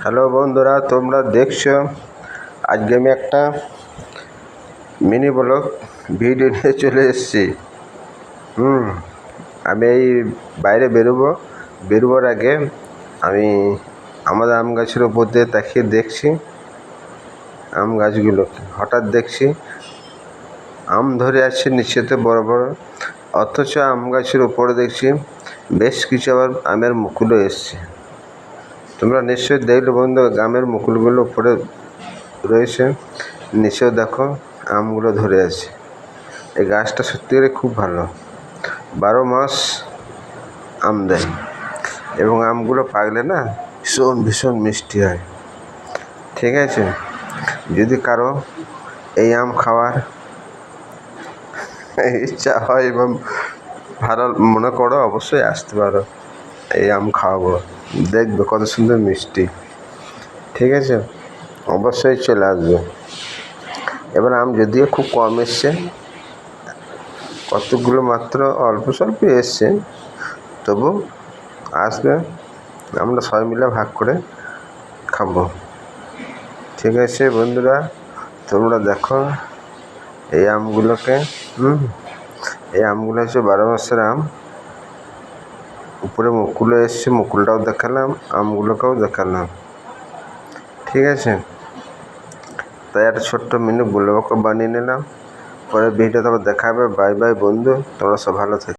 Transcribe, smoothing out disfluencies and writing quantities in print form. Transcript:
Hello বন্ধুরা, তোমরা দেখছো আজকে আমি একটা মিনি ব্লগ ভিডিও নিয়ে চলে এসেছি। আমি এই বাইরে বেরোবার আগে আমি আমাদের আম গাছের উপর দিয়ে তাকিয়ে দেখছি আম গাছগুলোকে। হঠাৎ দেখছি আম ধরে আছে নিচেতে বড় বড়, অথচ আম গাছের উপরে দেখছি বেশ কিছু আবার আমের মুকুলও এসছে। তোমরা নিশ্চয়ই দেখলে বন্ধু, আমের মুকুলগুলো উপরে রয়েছে, নিচেও দেখো আমগুলো ধরে আছে। এই গাছটা সত্যি করে খুব ভালো, 12 মাস আম দেয় এবং আমগুলো পাকলে না ভীষণ ভীষণ মিষ্টি হয়। ঠিক আছে, যদি কারো এই আম খাওয়ার ইচ্ছা হয় এবং ভালো মনে করো, অবশ্যই আসতে পারো, এই আম খাওয়াবো, দেখবে কত সুন্দর মিষ্টি। ঠিক আছে, অবশ্যই চলে আসবে। এবার আম যদিও খুব কম এসছে, কতগুলো মাত্র অল্প স্বল্প এসছে, তবু আসবে, আমরা সবাই মিলে ভাগ করে খাবো। ঠিক আছে বন্ধুরা, তোমরা দেখো এই আমগুলোকে। এই আমগুলো হচ্ছে 12 মাসের আম। উপরে মুকুলও এসছে, মুকুলটাও দেখালাম, আমগুলোকেও দেখালাম। ঠিক আছে, তাই একটা ছোট্ট মিনি ব্লগ বানিয়ে নিলাম। পরে ভিডিওতে আবার দেখা হবে। বাই বাই বন্ধু, তোমরা সব ভালো থেকো।